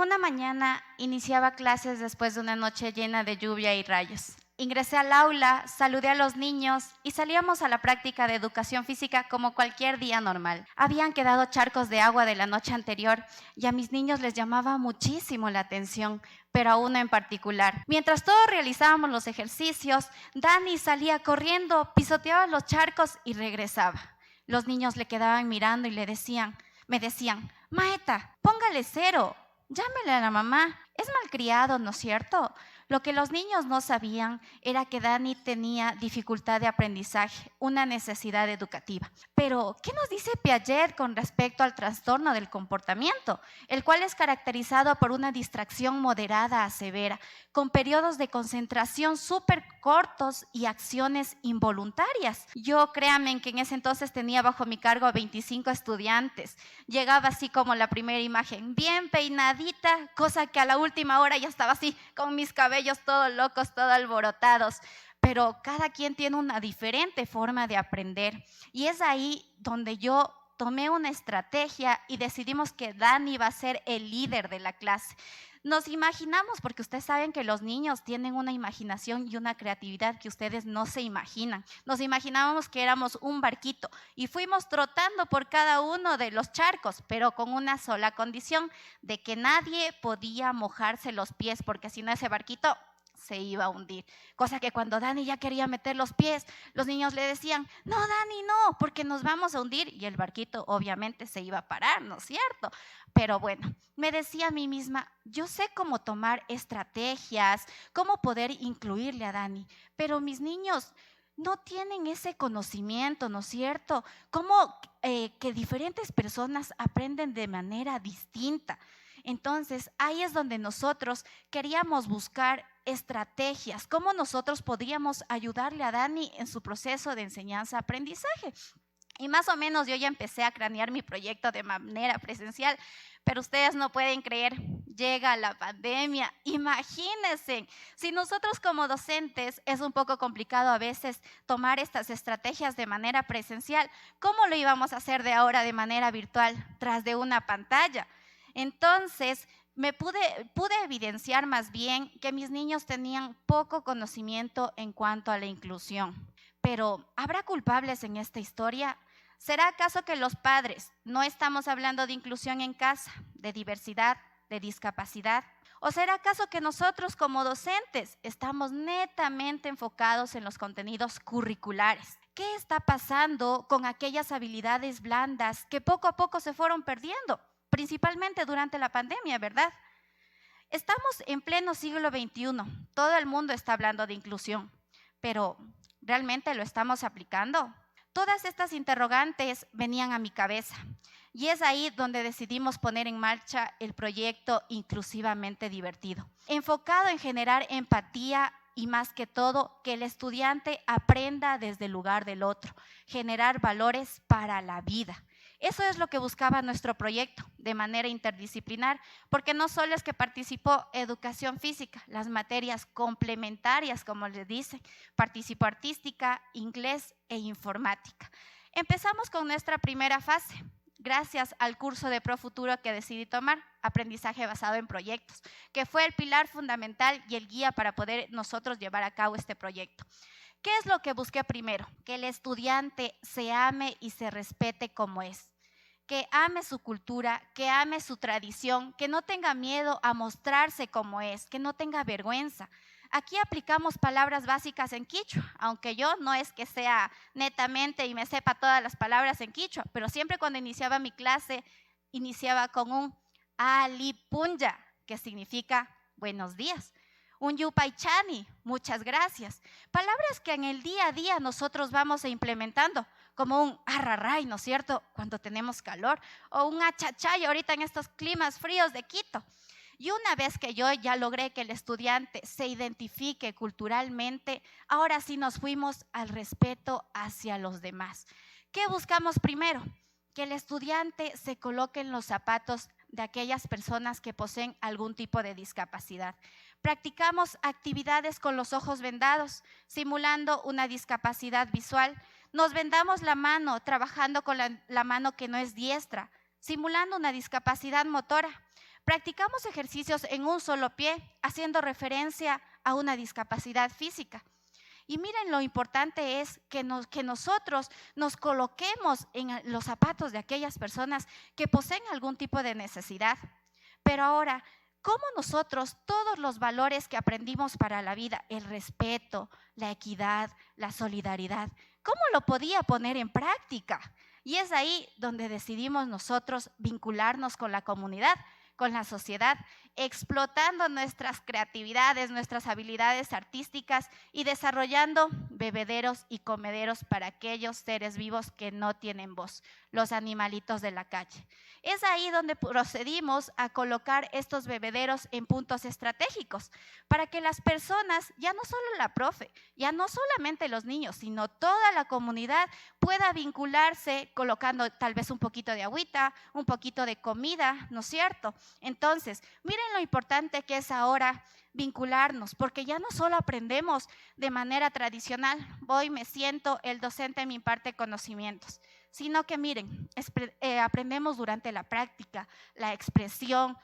una mañana iniciaba clases después de una noche llena de lluvia y rayos. Ingresé al aula, saludé a los niños y salíamos a la práctica de educación física como cualquier día normal. Habían quedado charcos de agua de la noche anterior y a mis niños les llamaba muchísimo la atención, pero a uno en particular. Mientras todos realizábamos los ejercicios, Dani salía corriendo, pisoteaba los charcos y regresaba. Los niños le quedaban mirando y me decían, Maeta, póngale cero, llámele a la mamá, es malcriado, ¿no es cierto? Lo que los niños no sabían era que Dani tenía dificultad de aprendizaje, una necesidad educativa. Pero, ¿qué nos dice Piaget con respecto al trastorno del comportamiento? El cual es caracterizado por una distracción moderada a severa, con periodos de concentración súper cortos y acciones involuntarias. Yo, créanme, que en ese entonces tenía bajo mi cargo a 25 estudiantes. Llegaba así como la primera imagen, bien peinadita, cosa que a la última hora ya estaba así, con mis cabellos todos locos, todos alborotados. Pero cada quien tiene una diferente forma de aprender. Y es ahí donde yo tomé una estrategia y decidimos que Dani iba a ser el líder de la clase. Nos imaginamos, porque ustedes saben que los niños tienen una imaginación y una creatividad que ustedes no se imaginan. Nos imaginábamos que éramos un barquito y fuimos trotando por cada uno de los charcos, pero con una sola condición, de que nadie podía mojarse los pies, porque si no ese barquito se iba a hundir. Cosa que cuando Dani ya quería meter los pies, los niños le decían, no, Dani, no, porque nos vamos a hundir. Y el barquito obviamente se iba a parar, ¿no es cierto? Pero bueno, me decía a mí misma, yo sé cómo tomar estrategias, cómo poder incluirle a Dani, pero mis niños no tienen ese conocimiento, ¿no es cierto? Cómo que diferentes personas aprenden de manera distinta. Entonces, ahí es donde nosotros queríamos buscar estrategias, cómo nosotros podríamos ayudarle a Dani en su proceso de enseñanza-aprendizaje. Y más o menos yo ya empecé a cranear mi proyecto de manera presencial, pero ustedes no pueden creer, llega la pandemia. Imagínense, si nosotros como docentes es un poco complicado a veces tomar estas estrategias de manera presencial, ¿cómo lo íbamos a hacer de ahora de manera virtual tras de una pantalla? Entonces, pude evidenciar más bien que mis niños tenían poco conocimiento en cuanto a la inclusión. Pero, ¿habrá culpables en esta historia? ¿Será acaso que los padres no estamos hablando de inclusión en casa, de diversidad, de discapacidad? ¿O será acaso que nosotros como docentes estamos netamente enfocados en los contenidos curriculares? ¿Qué está pasando con aquellas habilidades blandas que poco a poco se fueron perdiendo? Principalmente durante la pandemia, ¿verdad? Estamos en pleno siglo XXI, todo el mundo está hablando de inclusión, pero ¿realmente lo estamos aplicando? Todas estas interrogantes venían a mi cabeza y es ahí donde decidimos poner en marcha el proyecto Inclusivamente Divertido, enfocado en generar empatía y más que todo que el estudiante aprenda desde el lugar del otro, generar valores para la vida. Eso es lo que buscaba nuestro proyecto de manera interdisciplinar, porque no solo es que participó educación física, las materias complementarias, como les dicen, participó artística, inglés e informática. Empezamos con nuestra primera fase, gracias al curso de Profuturo que decidí tomar, aprendizaje basado en proyectos, que fue el pilar fundamental y el guía para poder nosotros llevar a cabo este proyecto. ¿Qué es lo que busqué primero? Que el estudiante se ame y se respete como es, que ame su cultura, que ame su tradición, que no tenga miedo a mostrarse como es, que no tenga vergüenza. Aquí aplicamos palabras básicas en quichua, aunque yo no es que sea netamente y me sepa todas las palabras en quichua, pero siempre cuando iniciaba mi clase, iniciaba con un alipunya, que significa buenos días. Un yupaychani, muchas gracias. Palabras que en el día a día nosotros vamos implementando, como un arraray, ¿no es cierto?, cuando tenemos calor, o un achachay ahorita en estos climas fríos de Quito. Y una vez que yo ya logré que el estudiante se identifique culturalmente, ahora sí nos fuimos al respeto hacia los demás. ¿Qué buscamos primero? Que el estudiante se coloque en los zapatos de aquellas personas que poseen algún tipo de discapacidad. Practicamos actividades con los ojos vendados, simulando una discapacidad visual. Nos vendamos la mano trabajando con la mano que no es diestra, simulando una discapacidad motora. Practicamos ejercicios en un solo pie, haciendo referencia a una discapacidad física. Y miren, lo importante es que nosotros nos coloquemos en los zapatos de aquellas personas que poseen algún tipo de necesidad. Pero ahora, ¿cómo nosotros todos los valores que aprendimos para la vida, el respeto, la equidad, la solidaridad, cómo lo podía poner en práctica? Y es ahí donde decidimos nosotros vincularnos con la comunidad, con la sociedad, explotando nuestras creatividades, nuestras habilidades artísticas y desarrollando bebederos y comederos para aquellos seres vivos que no tienen voz, los animalitos de la calle. Es ahí donde procedimos a colocar estos bebederos en puntos estratégicos para que las personas, ya no solo la profe, ya no solamente los niños, sino toda la comunidad pueda vincularse colocando tal vez un poquito de agüita, un poquito de comida, ¿no es cierto? Entonces, miren lo importante que es ahora vincularnos, porque ya no solo aprendemos de manera tradicional, voy, me siento, el docente me imparte conocimientos, sino que miren, aprendemos durante la práctica, la expresión,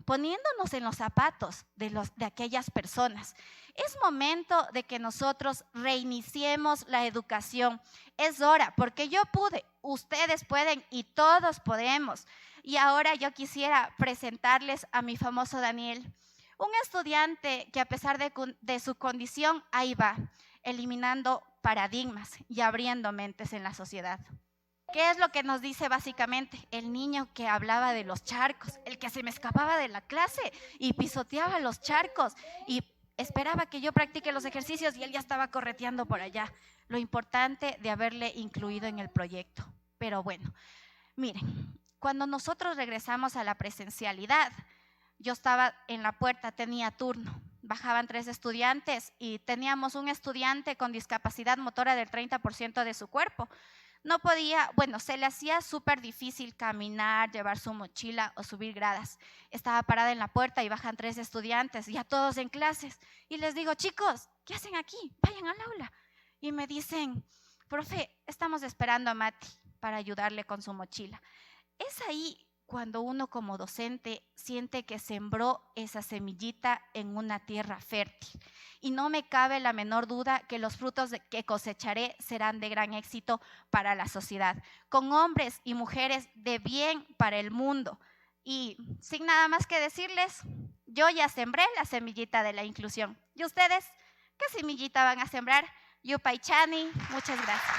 poniéndonos en los zapatos de aquellas personas. Es momento de que nosotros reiniciemos la educación. Es hora, porque yo pude, ustedes pueden y todos podemos. Y ahora yo quisiera presentarles a mi famoso Daniel, un estudiante que a pesar de su condición, ahí va, eliminando paradigmas y abriendo mentes en la sociedad. ¿Qué es lo que nos dice básicamente? El niño que hablaba de los charcos, el que se me escapaba de la clase y pisoteaba los charcos y esperaba que yo practique los ejercicios y él ya estaba correteando por allá. Lo importante de haberle incluido en el proyecto. Pero bueno, miren, cuando nosotros regresamos a la presencialidad, yo estaba en la puerta, tenía turno. Bajaban 3 estudiantes y teníamos un estudiante con discapacidad motora del 30% de su cuerpo. No podía, bueno, se le hacía súper difícil caminar, llevar su mochila o subir gradas. Estaba parada en la puerta y bajan 3 estudiantes, ya todos en clases. Y les digo, chicos, ¿qué hacen aquí? Vayan al aula. Y me dicen, profe, estamos esperando a Mati para ayudarle con su mochila. Es ahí cuando uno como docente siente que sembró esa semillita en una tierra fértil. Y no me cabe la menor duda que los frutos que cosecharé serán de gran éxito para la sociedad, con hombres y mujeres de bien para el mundo. Y sin nada más que decirles, yo ya sembré la semillita de la inclusión. ¿Y ustedes qué semillita van a sembrar? Yupay Chani, muchas gracias.